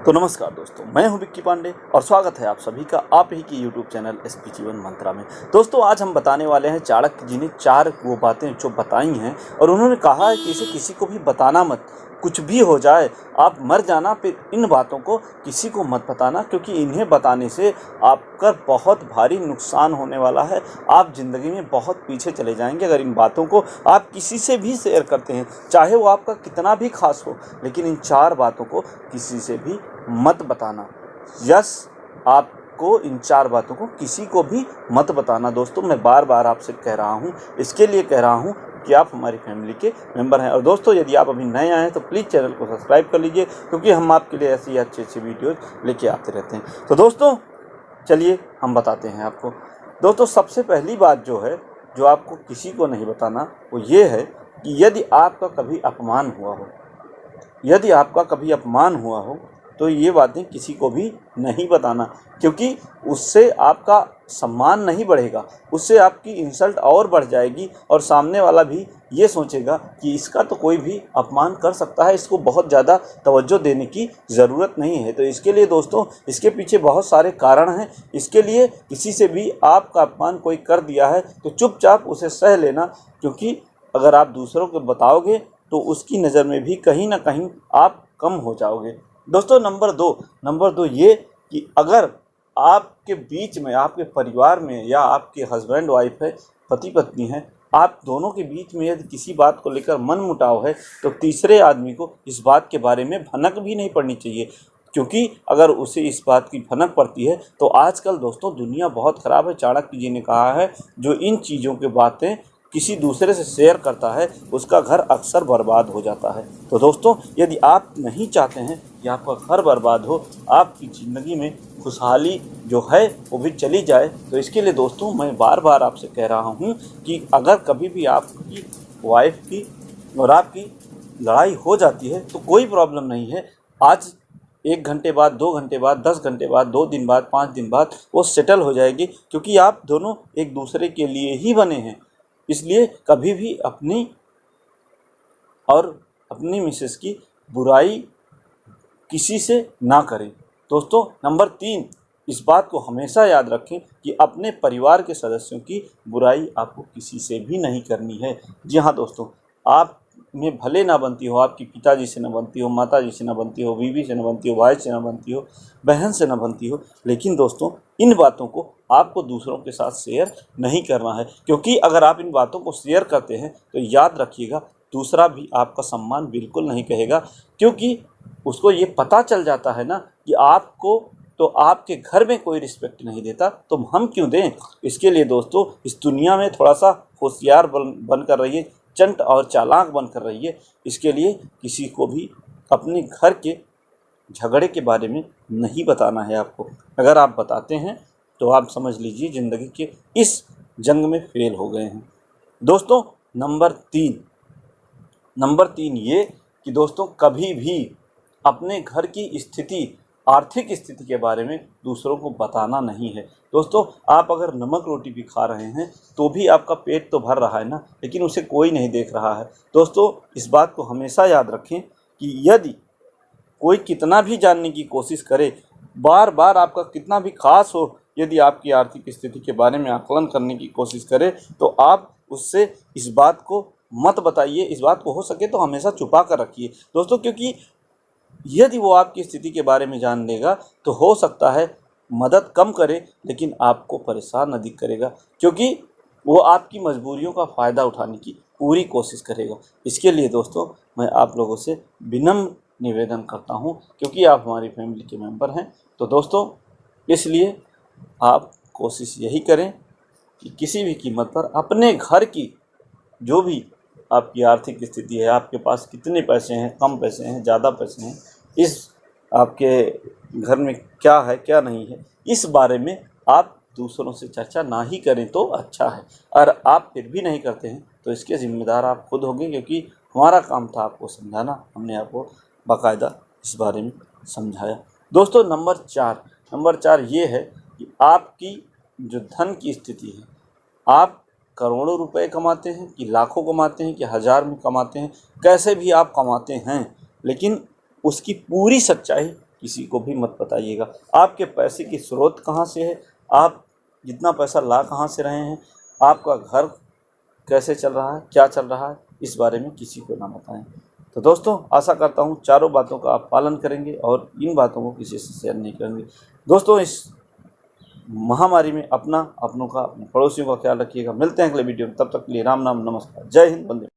तो नमस्कार दोस्तों, मैं हूं विक्की पांडे और स्वागत है आप सभी का आप ही की YouTube चैनल एसपी जीवन मंत्रा में। दोस्तों, आज हम बताने वाले हैं चाणक्य जी ने 4 वो बातें जो बताई हैं और उन्होंने कहा है कि इसे किसी को भी बताना मत। कुछ भी हो जाए, आप मर जाना, फिर इन बातों को किसी को मत बताना, क्योंकि इन्हें बताने से आपका बहुत भारी नुकसान होने वाला है। आप ज़िंदगी में बहुत पीछे चले जाएंगे अगर इन बातों को आप किसी से भी शेयर करते हैं, चाहे वो आपका कितना भी खास हो। लेकिन इन 4 बातों को किसी से भी मत बताना। यस, आपको इन 4 बातों को किसी को भी मत बताना। दोस्तों, मैं बार बार आपसे कह रहा हूँ, इसके लिए कह रहा हूँ कि आप हमारी फैमिली के मेंबर हैं। और दोस्तों, यदि आप अभी नए आए हैं तो प्लीज़ चैनल को सब्सक्राइब कर लीजिए, क्योंकि हम आपके लिए ऐसी अच्छी वीडियोज़ लेके आते रहते हैं। तो दोस्तों, चलिए हम बताते हैं आपको। दोस्तों, सबसे पहली बात जो है, जो आपको किसी को नहीं बताना, वो ये है कि यदि आपका कभी अपमान हुआ हो तो ये बातें किसी को भी नहीं बताना, क्योंकि उससे आपका सम्मान नहीं बढ़ेगा, उससे आपकी इंसल्ट और बढ़ जाएगी और सामने वाला भी ये सोचेगा कि इसका तो कोई भी अपमान कर सकता है, इसको बहुत ज़्यादा तवज्जो देने की ज़रूरत नहीं है। तो इसके लिए दोस्तों, इसके पीछे बहुत सारे कारण हैं। इसके लिए किसी से भी आपका अपमान कोई कर दिया है तो चुपचाप उसे सह लेना, क्योंकि अगर आप दूसरों को बताओगे तो उसकी नज़र में भी कहीं ना कहीं आप कम हो जाओगे। दोस्तों, नंबर दो ये कि अगर आपके बीच में, आपके परिवार में, या आपके हस्बैंड वाइफ है, पति पत्नी है, आप दोनों के बीच में यदि किसी बात को लेकर मनमुटाव है तो तीसरे आदमी को इस बात के बारे में भनक भी नहीं पड़नी चाहिए, क्योंकि अगर उसे इस बात की भनक पड़ती है तो आजकल दोस्तों दुनिया बहुत ख़राब है। चाणक्य जी ने कहा है, जो इन चीज़ों की बातें किसी दूसरे से शेयर करता है उसका घर अक्सर बर्बाद हो जाता है। तो दोस्तों, यदि आप नहीं चाहते हैं कि आपका घर बर्बाद हो, आपकी ज़िंदगी में खुशहाली जो है वो भी चली जाए, तो इसके लिए दोस्तों मैं बार बार आपसे कह रहा हूँ कि अगर कभी भी आपकी वाइफ की और आपकी लड़ाई हो जाती है तो कोई प्रॉब्लम नहीं है। आज 1 घंटे बाद, 2 घंटे बाद, 10 घंटे बाद, 2 दिन बाद, 5 दिन बाद वो सेटल हो जाएगी, क्योंकि आप दोनों एक दूसरे के लिए ही बने हैं। इसलिए कभी भी अपनी और अपनी मिसेस की बुराई किसी से ना करें। दोस्तों, नंबर 3, इस बात को हमेशा याद रखें कि अपने परिवार के सदस्यों की बुराई आपको किसी से भी नहीं करनी है। जी हाँ दोस्तों, आप में भले ना बनती हो, आपकी पिताजी से ना बनती हो, माताजी से ना बनती हो, बीवी से ना बनती हो, भाई से ना बनती हो, बहन से ना बनती हो, लेकिन दोस्तों इन बातों को आपको दूसरों के साथ शेयर नहीं करना है, क्योंकि अगर आप इन बातों को शेयर करते हैं तो याद रखिएगा, दूसरा भी आपका सम्मान बिल्कुल नहीं कहेगा, क्योंकि उसको ये पता चल जाता है ना कि आपको तो आपके घर में कोई रिस्पेक्ट नहीं देता, तो हम क्यों दें। इसके लिए दोस्तों, इस दुनिया में थोड़ा सा होशियार बनकर रहिए, चंट और चालाक बनकर रहिए। इसके लिए किसी को भी अपने घर के झगड़े के बारे में नहीं बताना है आपको। अगर आप बताते हैं तो आप समझ लीजिए ज़िंदगी के इस जंग में फेल हो गए हैं। दोस्तों, नंबर तीन ये कि दोस्तों कभी भी अपने घर की स्थिति, आर्थिक स्थिति के बारे में दूसरों को बताना नहीं है। दोस्तों, आप अगर नमक रोटी भी खा रहे हैं तो भी आपका पेट तो भर रहा है ना, लेकिन उसे कोई नहीं देख रहा है। दोस्तों, इस बात को हमेशा याद रखें कि यदि कोई कितना भी जानने की कोशिश करे, बार बार आपका कितना भी खास हो, यदि आपकी आर्थिक स्थिति के बारे में आकलन करने की कोशिश करे तो आप उससे इस बात को मत बताइए। इस बात को हो सके तो हमेशा छुपा कर रखिए दोस्तों, क्योंकि यदि वो आपकी स्थिति के बारे में जान लेगा तो हो सकता है मदद कम करे, लेकिन आपको परेशान अधिक करेगा, क्योंकि वो आपकी मजबूरियों का फ़ायदा उठाने की पूरी कोशिश करेगा। इसके लिए दोस्तों, मैं आप लोगों से विनम्र निवेदन करता हूँ, क्योंकि आप हमारी फैमिली के मेंबर हैं। तो दोस्तों, इसलिए आप कोशिश यही करें कि किसी भी कीमत पर अपने घर की जो भी आपकी आर्थिक स्थिति है, आपके पास कितने पैसे हैं, कम पैसे हैं, ज़्यादा पैसे हैं, इस आपके घर में क्या है क्या नहीं है, इस बारे में आप दूसरों से चर्चा ना ही करें तो अच्छा है। और आप फिर भी नहीं करते हैं तो इसके ज़िम्मेदार आप खुद होंगे, क्योंकि हमारा काम था आपको समझाना, हमने आपको बाकायदा इस बारे में समझाया। दोस्तों, नंबर 4 ये है कि आपकी जो धन की स्थिति है, आप करोड़ों रुपए कमाते हैं कि लाखों कमाते हैं कि हज़ार में कमाते हैं, कैसे भी आप कमाते हैं, लेकिन उसकी पूरी सच्चाई किसी को भी मत बताइएगा। आपके पैसे की स्रोत कहाँ से है, आप जितना पैसा ला कहाँ से रहे हैं, आपका घर कैसे चल रहा है, क्या चल रहा है, इस बारे में किसी को ना बताएं। तो दोस्तों, आशा करता हूँ चारों बातों का आप पालन करेंगे और इन बातों को किसी से शेयर नहीं करेंगे। दोस्तों, इस महामारी में अपना, अपनों का, अपने पड़ोसियों का ख्याल रखिएगा। मिलते हैं अगले वीडियो में, तब तक के लिए राम नाम, नमस्कार, जय हिंद, वंदे।